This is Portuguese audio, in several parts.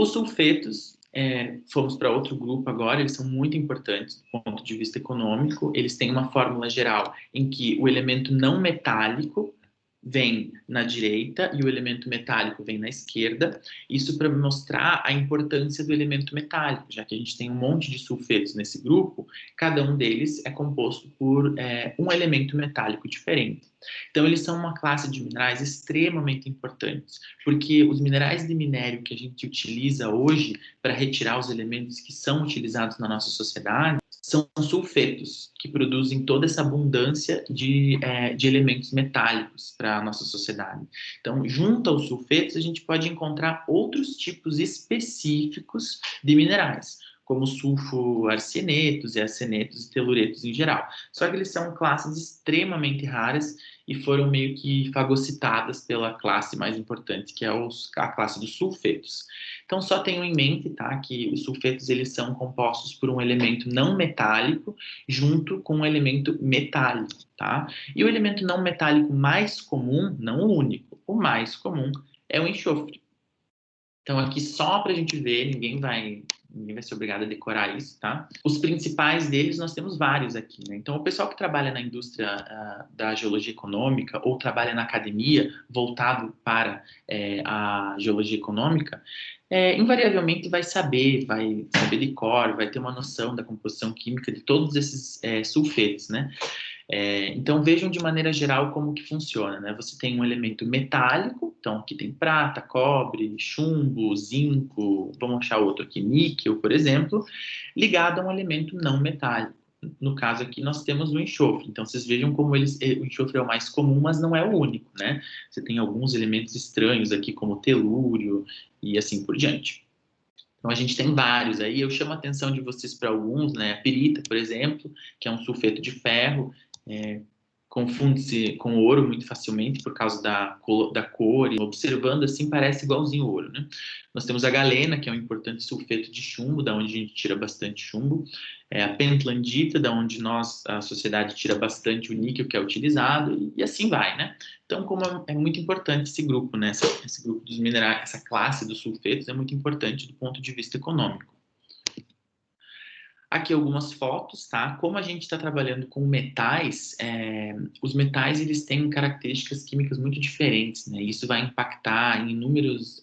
Os sulfetos, fomos para outro grupo agora, eles são muito importantes do ponto de vista econômico. Eles têm uma fórmula geral em que o elemento não metálico vem na direita e o elemento metálico vem na esquerda. Isso para mostrar a importância do elemento metálico, já que a gente tem um monte de sulfetos nesse grupo, cada um deles é composto por um elemento metálico diferente. Então, eles são uma classe de minerais extremamente importantes, porque os minerais de minério que a gente utiliza hoje para retirar os elementos que são utilizados na nossa sociedade são sulfetos, que produzem toda essa abundância de elementos metálicos para a nossa sociedade. Então, junto aos sulfetos, a gente pode encontrar outros tipos específicos de minerais, como sulfoarsenetos e arsenetos e teluretos em geral. Só que eles são classes extremamente raras e foram meio que fagocitadas pela classe mais importante, que é a classe dos sulfetos. Então, só tenham em mente, tá, que os sulfetos eles são compostos por um elemento não metálico junto com um elemento metálico, tá? E o elemento não metálico mais comum, não o único, o mais comum é o enxofre. Então, aqui só para a gente ver, ninguém vai ser obrigado a decorar isso, tá? Os principais deles, nós temos vários aqui, né? Então, o pessoal que trabalha na indústria da geologia econômica ou trabalha na academia, voltado para a geologia econômica, invariavelmente vai saber de cor, vai ter uma noção da composição química de todos esses sulfetos, né? Então, vejam de maneira geral como que funciona, né? Você tem um elemento metálico, então aqui tem prata, cobre, chumbo, zinco, vamos achar outro aqui, níquel, por exemplo, ligado a um elemento não metálico. No caso aqui, nós temos o enxofre. Então, vocês vejam como o enxofre é o mais comum, mas não é o único, né? Você tem alguns elementos estranhos aqui, como o telúrio e assim por diante. Então, a gente tem vários aí. Eu chamo a atenção de vocês para alguns, né? A pirita, por exemplo, que é um sulfeto de ferro, confunde-se com ouro muito facilmente por causa da cor, e observando assim parece igualzinho ouro, né? Nós temos a galena, que é um importante sulfeto de chumbo, da onde a gente tira bastante chumbo, a pentlandita, da onde a sociedade tira bastante o níquel que é utilizado, e assim vai, né? Então, como é muito importante esse grupo, né? Esse grupo dos minerais, essa classe dos sulfetos é muito importante do ponto de vista econômico. Aqui algumas fotos, tá? Como a gente está trabalhando com metais, os metais eles têm características químicas muito diferentes, né? Isso vai impactar em inúmeras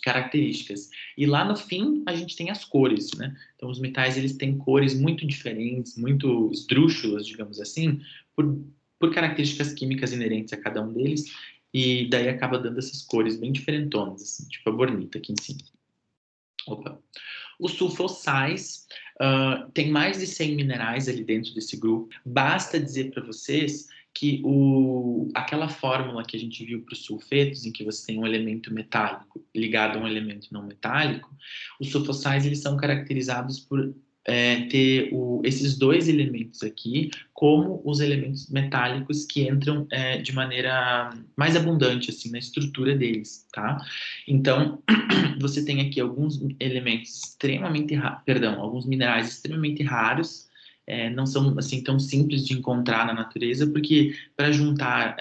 características. E lá no fim a gente tem as cores, né? Então os metais eles têm cores muito diferentes, muito esdrúxulas, digamos assim, por características químicas inerentes a cada um deles. E daí acaba dando essas cores bem diferentonas, assim, tipo a bornita aqui em cima. Opa. Os sulfossais, tem mais de 100 minerais ali dentro desse grupo. Basta dizer para vocês que aquela fórmula que a gente viu para os sulfetos, em que você tem um elemento metálico ligado a um elemento não metálico, os sulfossais eles são caracterizados por ter esses dois elementos aqui como os elementos metálicos que entram de maneira mais abundante assim na estrutura deles, tá? Então, você tem aqui alguns elementos alguns minerais extremamente raros, não são assim tão simples de encontrar na natureza, porque para juntar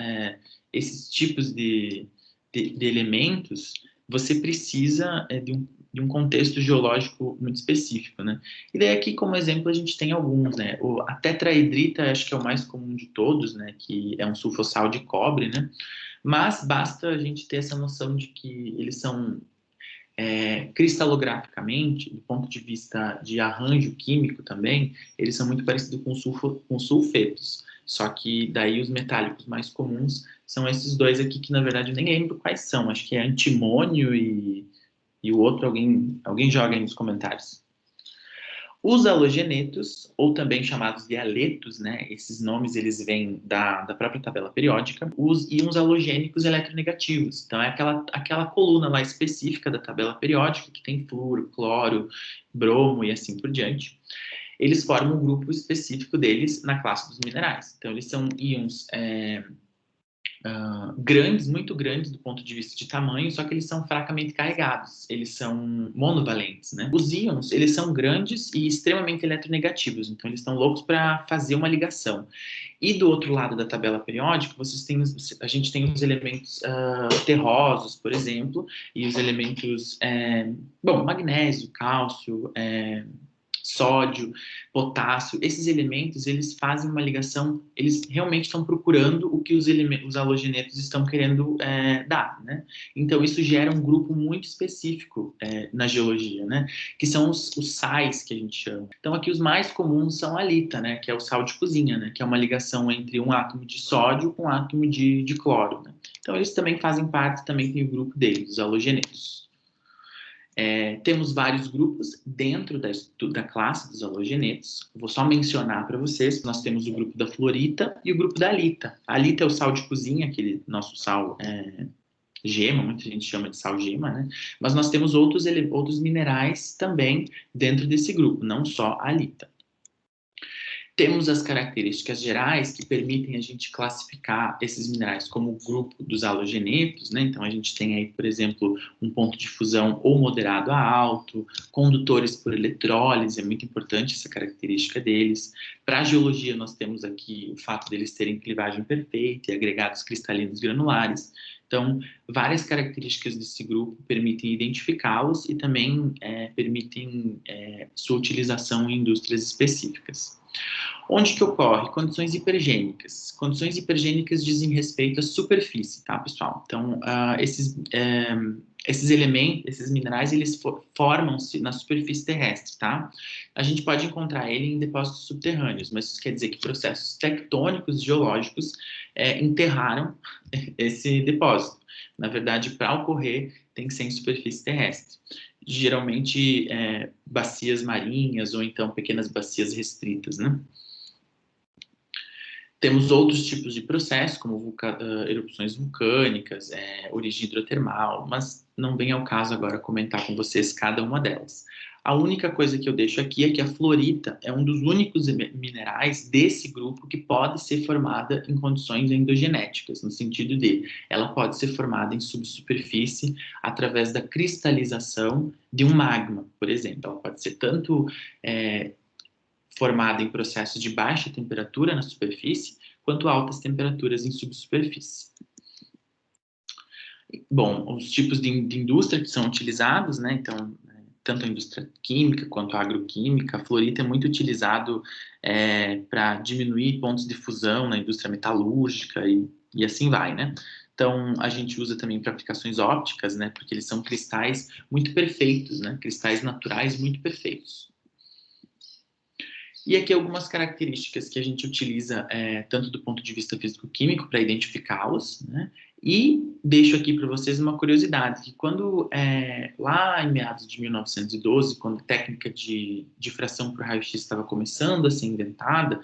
esses tipos de elementos, você precisa de um contexto geológico muito específico, né? E daí aqui, como exemplo, a gente tem alguns, né? A tetraedrita, acho que é o mais comum de todos, né? Que é um sulfossal de cobre, né? Mas basta a gente ter essa noção de que eles são cristalograficamente, do ponto de vista de arranjo químico também, eles são muito parecidos com sulfetos. Só que daí os metálicos mais comuns são esses dois aqui, que na verdade eu nem lembro quais são. Acho que é antimônio e o outro alguém joga aí nos comentários. Os halogenetos, ou também chamados de haletos, né? Esses nomes eles vêm da própria tabela periódica, e uns halogênicos eletronegativos. Então, é aquela coluna lá específica da tabela periódica, que tem flúor, cloro, bromo e assim por diante. Eles formam um grupo específico deles na classe dos minerais. Então, eles são íons grandes, muito grandes do ponto de vista de tamanho, só que eles são fracamente carregados, eles são monovalentes, né? Os íons, eles são grandes e extremamente eletronegativos, então eles estão loucos para fazer uma ligação. E do outro lado da tabela periódica, a gente tem os elementos terrosos, por exemplo, e os elementos, magnésio, cálcio, sódio, potássio, esses elementos, eles fazem uma ligação, eles realmente estão procurando o que os halogenetos estão querendo dar, né? Então, isso gera um grupo muito específico na geologia, né? Que são os sais, que a gente chama. Então, aqui os mais comuns são a halita, né? Que é o sal de cozinha, né? Que é uma ligação entre um átomo de sódio com um átomo de cloro, né? Então, eles também fazem parte, também tem o grupo deles, os halogenetos. Temos vários grupos dentro da classe dos halogenetos. Vou só mencionar para vocês, nós temos o grupo da fluorita e o grupo da halita. A halita é o sal de cozinha, aquele nosso sal gema, muita gente chama de sal gema, né? Mas nós temos outros minerais também dentro desse grupo, não só a halita. Temos as características gerais que permitem a gente classificar esses minerais como grupo dos halogenetos, né? Então, a gente tem aí, por exemplo, um ponto de fusão ou moderado a alto, condutores por eletrólise, é muito importante essa característica deles. Para a geologia, nós temos aqui o fato deles terem clivagem perfeita e agregados cristalinos granulares. Então, várias características desse grupo permitem identificá-los e também permitem sua utilização em indústrias específicas. Onde que ocorre? Condições hipergênicas. Condições hipergênicas dizem respeito à superfície, tá, pessoal? Então, esses elementos, esses minerais, eles formam-se na superfície terrestre, tá? A gente pode encontrar ele em depósitos subterrâneos, mas isso quer dizer que processos tectônicos geológicos enterraram esse depósito. Na verdade, para ocorrer, tem que ser em superfície terrestre. Geralmente, bacias marinhas ou então pequenas bacias restritas, né? Temos outros tipos de processos, como erupções vulcânicas, origem hidrotermal, mas não vem ao caso agora comentar com vocês cada uma delas. A única coisa que eu deixo aqui é que a fluorita é um dos únicos minerais desse grupo que pode ser formada em condições endogenéticas, no sentido de ela pode ser formada em subsuperfície através da cristalização de um magma, por exemplo. Ela pode ser tanto formada em processos de baixa temperatura na superfície, quanto altas temperaturas em subsuperfície. Bom, os tipos de indústria que são utilizados, né, então, tanto a indústria química quanto a agroquímica, a fluorita é muito utilizado para diminuir pontos de fusão na indústria metalúrgica e assim vai, né? Então, a gente usa também para aplicações ópticas, né, porque eles são cristais muito perfeitos, né, cristais naturais muito perfeitos. E aqui algumas características que a gente utiliza tanto do ponto de vista físico-químico para identificá-los, né? E deixo aqui para vocês uma curiosidade, que quando, lá em meados de 1912, quando a técnica de difração por raio-x estava começando a ser inventada,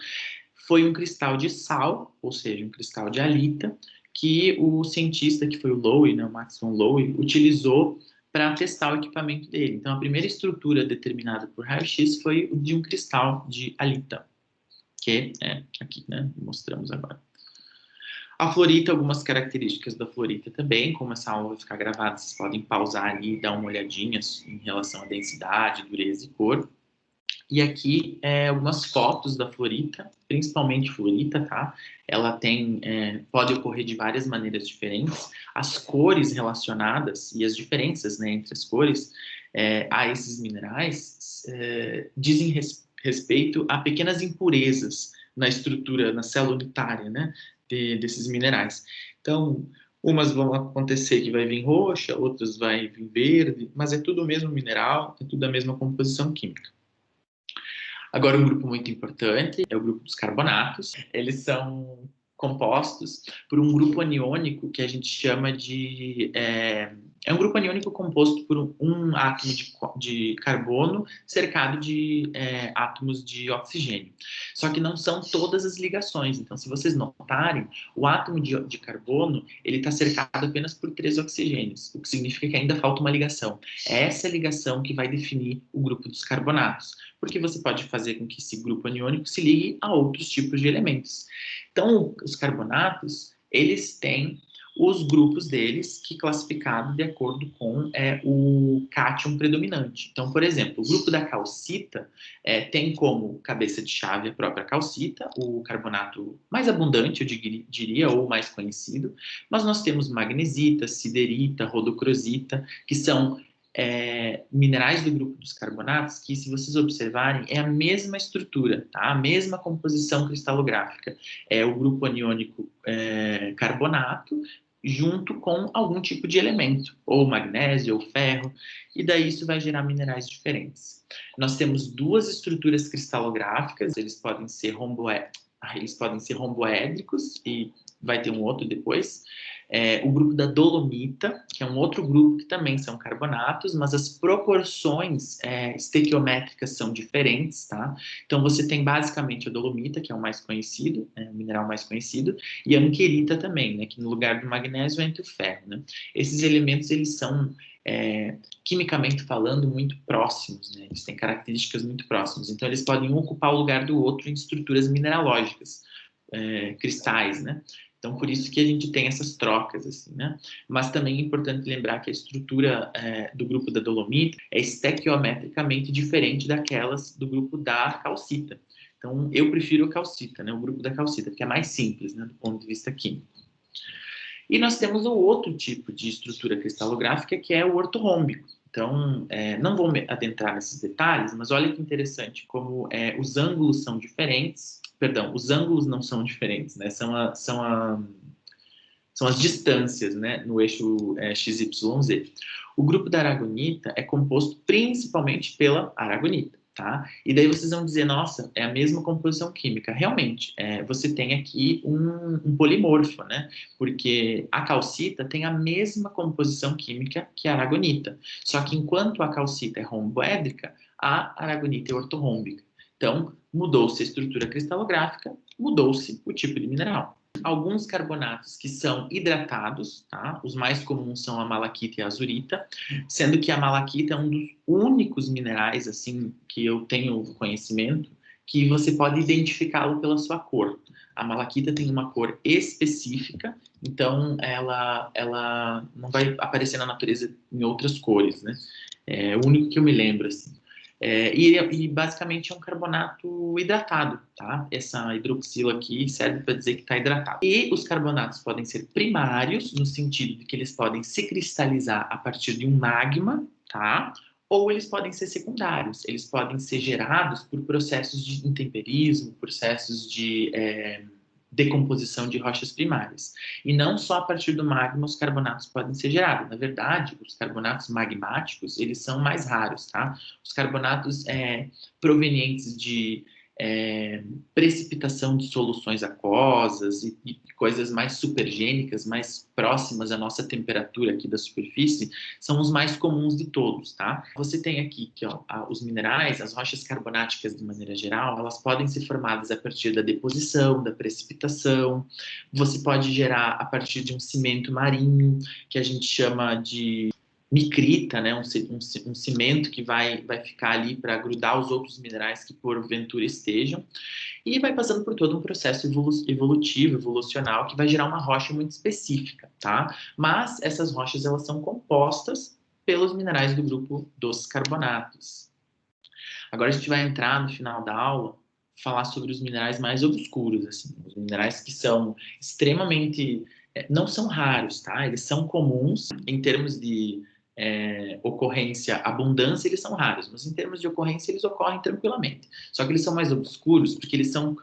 foi um cristal de sal, ou seja, um cristal de halita, que o cientista, que foi o Lowe, né, o Max von Lowe, utilizou para testar o equipamento dele. Então, a primeira estrutura determinada por raio-x foi de um cristal de halita, que é aqui, né, mostramos agora. A fluorita, algumas características da fluorita também, como essa aula vai ficar gravada, vocês podem pausar ali e dar uma olhadinha em relação à densidade, dureza e cor. E aqui algumas fotos da fluorita, principalmente fluorita, tá? Ela tem, pode ocorrer de várias maneiras diferentes. As cores relacionadas e as diferenças, né, entre as cores a esses minerais dizem respeito a pequenas impurezas na estrutura, na célula unitária, né, desses minerais. Então, umas vão acontecer que vai vir roxa, outras vai vir verde, mas é tudo o mesmo mineral, é tudo a mesma composição química. Agora, um grupo muito importante é o grupo dos carbonatos. Eles são compostos por um grupo aniônico que a gente chama de... É um grupo aniônico composto por um átomo de carbono cercado de átomos de oxigênio. Só que não são todas as ligações. Então, se vocês notarem, o átomo de carbono ele está cercado apenas por 3 oxigênios, o que significa que ainda falta uma ligação. É essa ligação que vai definir o grupo dos carbonatos, porque você pode fazer com que esse grupo aniônico se ligue a outros tipos de elementos. Então, os carbonatos, eles têm os grupos deles, que classificado de acordo com o cátion predominante. Então, por exemplo, o grupo da calcita tem como cabeça de chave a própria calcita, o carbonato mais abundante, eu diria, ou mais conhecido, mas nós temos magnesita, siderita, rodocrosita, que são minerais do grupo dos carbonatos, que, se vocês observarem, é a mesma estrutura, tá? A mesma composição cristalográfica. É o grupo aniônico carbonato, junto com algum tipo de elemento, ou magnésio, ou ferro, e daí isso vai gerar minerais diferentes. Nós temos duas estruturas cristalográficas, eles podem ser romboédricos, e vai ter um outro depois. O grupo da dolomita, que é um outro grupo que também são carbonatos, mas as proporções estequiométricas são diferentes, tá? Então, você tem basicamente a dolomita, que é o mais conhecido, o mineral mais conhecido, e a anquerita também, né? Que no lugar do magnésio entra o ferro, né? Esses elementos, eles são, quimicamente falando, muito próximos, né? Eles têm características muito próximas. Então, eles podem ocupar o lugar do outro em estruturas mineralógicas, cristais, né? Então, por isso que a gente tem essas trocas, assim, né? Mas também é importante lembrar que a estrutura do grupo da dolomita é estequiometricamente diferente daquelas do grupo da calcita. Então, eu prefiro a calcita, né? O grupo da calcita, porque é mais simples, né? Do ponto de vista químico. E nós temos o outro tipo de estrutura cristalográfica, que é o ortorrômbico. Então, não vou me adentrar nesses detalhes, mas olha que interessante como os ângulos são diferentes. Perdão, os ângulos não são diferentes, né? São as distâncias, né, no eixo XYZ. O grupo da aragonita é composto principalmente pela aragonita, tá? E daí vocês vão dizer, nossa, é a mesma composição química. Realmente, você tem aqui um polimorfo, né? Porque a calcita tem a mesma composição química que a aragonita. Só que enquanto a calcita é romboédrica, a aragonita é ortorrômbica. Então, mudou-se a estrutura cristalográfica, mudou-se o tipo de mineral. Alguns carbonatos que são hidratados, tá? Os mais comuns são a malaquita e a azurita, sendo que a malaquita é um dos únicos minerais, assim, que eu tenho conhecimento, que você pode identificá-lo pela sua cor. A malaquita tem uma cor específica, então ela não vai aparecer na natureza em outras cores, né? É o único que eu me lembro, assim. E basicamente é um carbonato hidratado, tá? Essa hidroxila aqui serve para dizer que está hidratado. E os carbonatos podem ser primários, no sentido de que eles podem se cristalizar a partir de um magma, tá? Ou eles podem ser secundários, eles podem ser gerados por processos de intemperismo, processos de decomposição de rochas primárias. E não só a partir do magma os carbonatos podem ser gerados. Na verdade, os carbonatos magmáticos, eles são mais raros, tá? Os carbonatos provenientes de precipitação de soluções aquosas e coisas mais supergênicas, mais próximas à nossa temperatura aqui da superfície, são os mais comuns de todos, tá? Você tem aqui que, os minerais, as rochas carbonáticas de maneira geral, elas podem ser formadas a partir da deposição, da precipitação. Você pode gerar a partir de um cimento marinho, que a gente chama de micrita, né, um cimento que vai ficar ali para grudar os outros minerais que porventura estejam, e vai passando por todo um processo evolutivo, evolucional, que vai gerar uma rocha muito específica, tá? Mas essas rochas, elas são compostas pelos minerais do grupo dos carbonatos. Agora a gente vai entrar no final da aula, falar sobre os minerais mais obscuros, assim, os minerais que são extremamente, não são raros, tá? Eles são comuns em termos de ocorrência, abundância, eles são raros, mas em termos de ocorrência eles ocorrem tranquilamente. Só que eles são mais obscuros porque eles são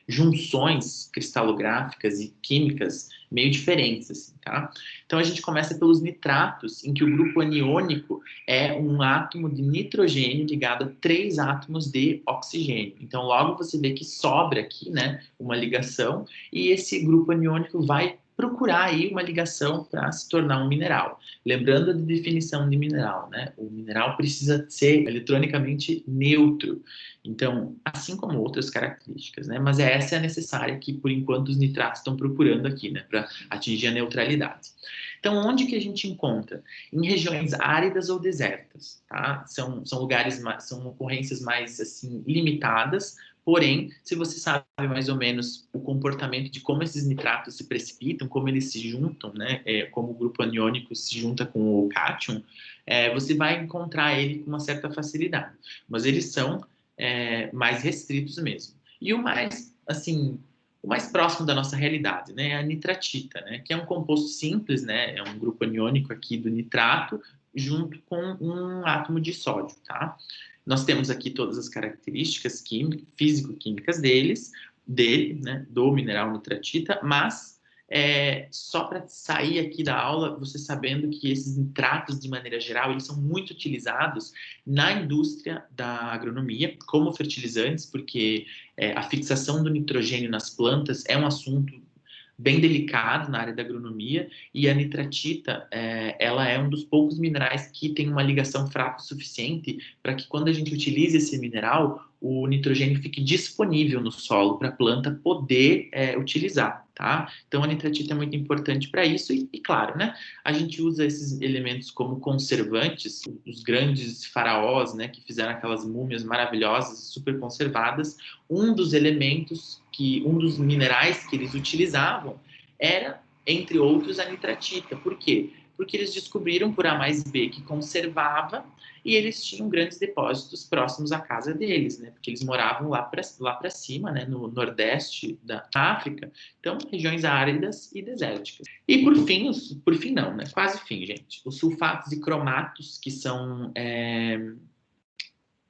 junções cristalográficas e químicas meio diferentes, assim, tá? Então a gente começa pelos nitratos, em que o grupo aniônico é um átomo de nitrogênio ligado a 3 átomos de oxigênio. Então logo você vê que sobra aqui, né, uma ligação, e esse grupo aniônico vai procurar aí uma ligação para se tornar um mineral. Lembrando da definição de mineral, né? O mineral precisa ser eletronicamente neutro. Então, assim como outras características, né? Mas essa é a necessária que, por enquanto, os nitratos estão procurando aqui, né? Para atingir a neutralidade. Então, onde que a gente encontra? Em regiões áridas ou desertas, tá? São lugares, são ocorrências mais, assim, limitadas, porém, se você sabe mais ou menos o comportamento de como esses nitratos se precipitam, como eles se juntam, né? Como o grupo aniônico se junta com o cátion, você vai encontrar ele com uma certa facilidade. Mas eles são mais restritos mesmo. E o mais, assim, o mais próximo da nossa realidade, né, é a nitratita, né, que é um composto simples, né, é um grupo aniônico aqui do nitrato, junto com um átomo de sódio, tá? Nós temos aqui todas as características físico-químicas dele, né, do mineral nitratita, mas só para sair aqui da aula, você sabendo que esses nitratos, de maneira geral, eles são muito utilizados na indústria da agronomia como fertilizantes, porque a fixação do nitrogênio nas plantas é um assunto bem delicado na área da agronomia, e a nitratita, ela é um dos poucos minerais que tem uma ligação fraca o suficiente para que quando a gente utilize esse mineral, o nitrogênio fique disponível no solo para a planta poder utilizar, tá? Então a nitratita é muito importante para isso e, claro, né, a gente usa esses elementos como conservantes, os grandes faraós, né, que fizeram aquelas múmias maravilhosas, super conservadas. Um dos elementos um dos minerais que eles utilizavam era, entre outros, a nitratita. Por quê? Porque eles descobriram por A mais B que conservava e eles tinham grandes depósitos próximos à casa deles, né? Porque eles moravam lá para cima, né? No nordeste da África, então regiões áridas e desérticas. E por fim não, né? Quase fim, gente. Os sulfatos e cromatos, que são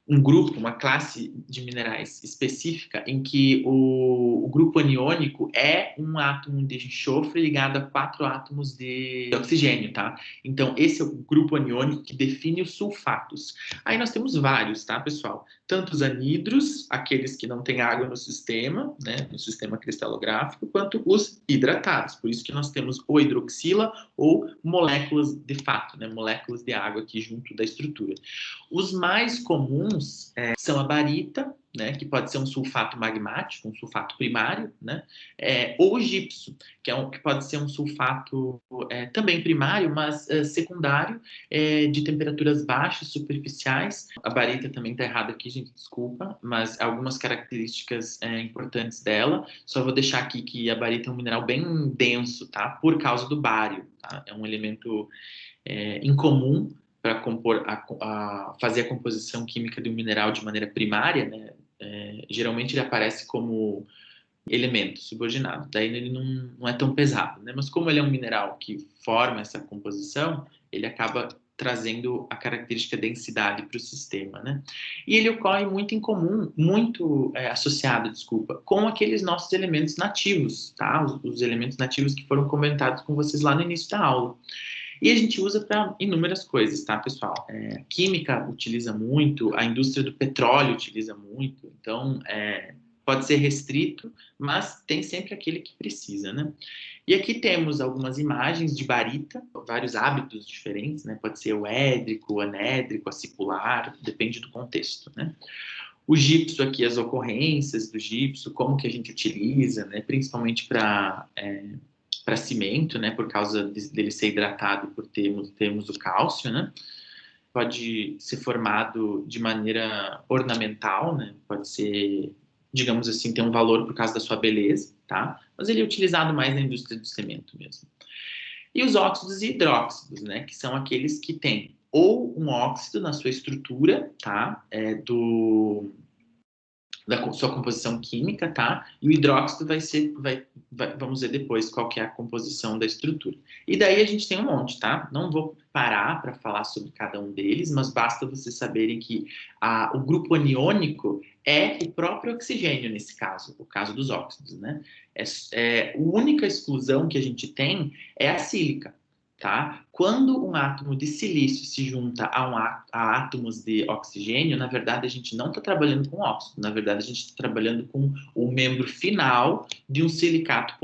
um grupo, uma classe de minerais específica em que o grupo aniônico é um átomo de enxofre ligado a 4 átomos de oxigênio, tá? Então, esse é o grupo aniônico que define os sulfatos. Aí nós temos vários, tá, pessoal? Tanto os anidros, aqueles que não têm água no sistema, né, no sistema cristalográfico, quanto os hidratados. Por isso que nós temos o hidroxila ou moléculas de fato, né, moléculas de água aqui junto da estrutura. Os mais comuns são a barita, né, que pode ser um sulfato magmático, um sulfato primário, né, ou o gipso, que pode ser um sulfato também primário, mas secundário, de temperaturas baixas, superficiais. A barita também está errada aqui, gente, desculpa, mas algumas características importantes dela. Só vou deixar aqui que a barita é um mineral bem denso, tá, por causa do bário, tá? É um elemento incomum para fazer a composição química de um mineral de maneira primária, né? Geralmente ele aparece como elemento subordinado, daí ele não é tão pesado, né? Mas como ele é um mineral que forma essa composição, ele acaba trazendo a característica densidade para o sistema, né? E ele ocorre muito em comum, muito associado, desculpa, com aqueles nossos elementos nativos, tá? Os elementos nativos que foram comentados com vocês lá no início da aula. E a gente usa para inúmeras coisas, tá, pessoal? Química utiliza muito, a indústria do petróleo utiliza muito, então pode ser restrito, mas tem sempre aquele que precisa, né? E aqui temos algumas imagens de barita, vários hábitos diferentes, né? Pode ser o édrico, o anédrico, acicular, depende do contexto, né? O gipso aqui, as ocorrências do gipso, como que a gente utiliza, né? Principalmente para cimento, né, por causa dele ser hidratado por termos o cálcio, né, pode ser formado de maneira ornamental, né, pode ser, digamos assim, ter um valor por causa da sua beleza, tá, mas ele é utilizado mais na indústria do cimento mesmo. E os óxidos e hidróxidos, né, que são aqueles que têm ou um óxido na sua estrutura, tá, da sua composição química, tá? E o hidróxido vamos ver depois qual que é a composição da estrutura. E daí a gente tem um monte, tá? Não vou parar para falar sobre cada um deles, mas basta vocês saberem que o grupo aniônico é o próprio oxigênio nesse caso, o caso dos óxidos, né? A única exclusão que a gente tem é a sílica. Tá? Quando um átomo de silício se junta a átomos de oxigênio, na verdade a gente não está trabalhando com óxido, na verdade a gente está trabalhando com o membro final de um silicato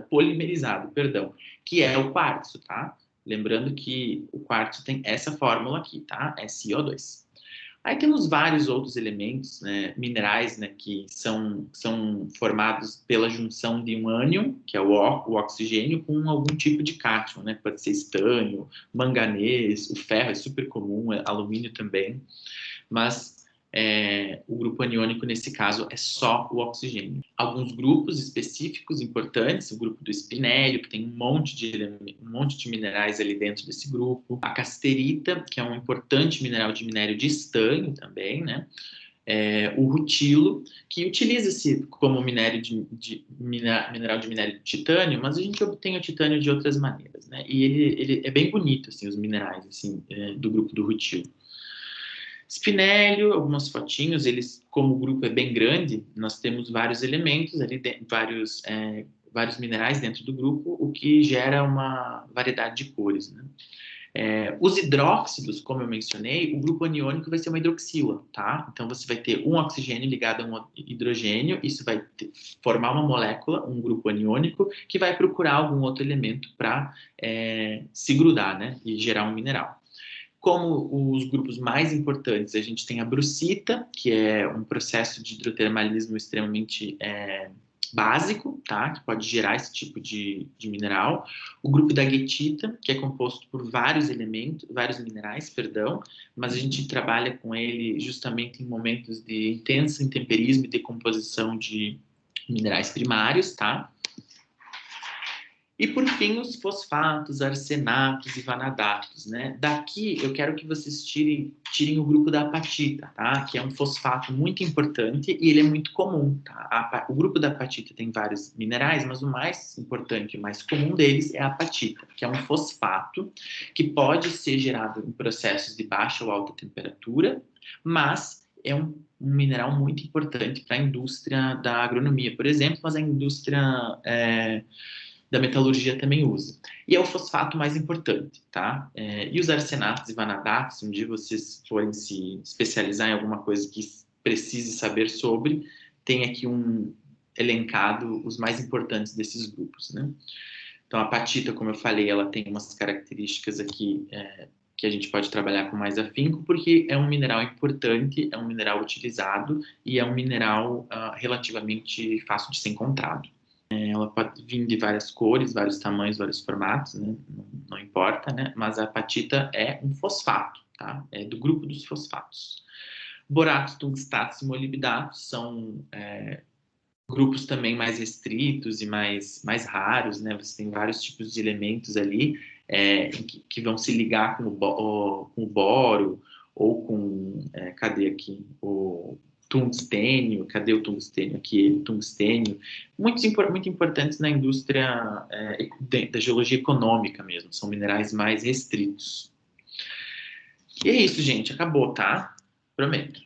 polimerizado, perdão, que é o quartzo, tá? Lembrando que o quartzo tem essa fórmula aqui, tá? SiO2. Aí temos vários outros elementos, né, minerais, né, que são formados pela junção de um ânion, que é o oxigênio, com algum tipo de cátion, né, pode ser estânio, manganês, o ferro é super comum, alumínio também, mas o grupo aniônico, nesse caso, é só o oxigênio. Alguns grupos específicos importantes, o grupo do espinério, que tem um monte de minerais ali dentro desse grupo. A casterita, que é um importante mineral de minério de estanho também, né? O rutilo, que utiliza-se como mineral de minério de titânio, mas a gente obtém o titânio de outras maneiras, né? E ele é bem bonito, assim, os minerais, assim, do grupo do rutilo. Spinélio, algumas fotinhos, eles, como o grupo é bem grande, nós temos vários elementos ali, vários minerais dentro do grupo, o que gera uma variedade de cores, né? Os hidróxidos, como eu mencionei, o grupo aniônico vai ser uma hidroxila, tá? Então você vai ter um oxigênio ligado a um hidrogênio, isso vai formar uma molécula, um grupo aniônico, que vai procurar algum outro elemento para se grudar, né? E gerar um mineral. Como os grupos mais importantes, a gente tem a brucita, que é um processo de hidrotermalismo extremamente básico, tá? Que pode gerar esse tipo de mineral. O grupo da guetita, que é composto por vários elementos, vários minerais, perdão, mas a gente trabalha com ele justamente em momentos de intenso intemperismo e decomposição de minerais primários, tá? E, por fim, os fosfatos, arsenatos e vanadatos, né? Daqui, eu quero que vocês tirem o grupo da apatita, tá? Que é um fosfato muito importante e ele é muito comum, tá? O grupo da apatita tem vários minerais, mas o mais importante, o mais comum deles é a apatita, que é um fosfato que pode ser gerado em processos de baixa ou alta temperatura, mas é um mineral muito importante para a indústria da agronomia, por exemplo, mas a indústria da metalurgia também usa. E é o fosfato mais importante, tá? E os arsenatos e vanadatos, se um dia vocês forem se especializar em alguma coisa que precise saber sobre, tem aqui elencado os mais importantes desses grupos, né? Então, a apatita, como eu falei, ela tem umas características aqui que a gente pode trabalhar com mais afinco, porque é um mineral importante, é um mineral utilizado e é um mineral relativamente fácil de ser encontrado. Ela pode vir de várias cores, vários tamanhos, vários formatos, né? Não importa, né? Mas a apatita é um fosfato, tá? É do grupo dos fosfatos. Boratos, tungstatos e molibdatos são grupos também mais restritos e mais raros, né? Você tem vários tipos de elementos ali que vão se ligar com o boro ou com, cadê aqui? O tungstênio, cadê o tungstênio aqui? Tungstênio, muito importantes na indústria da geologia econômica mesmo, são minerais mais restritos. E é isso, gente, acabou, tá? Prometo.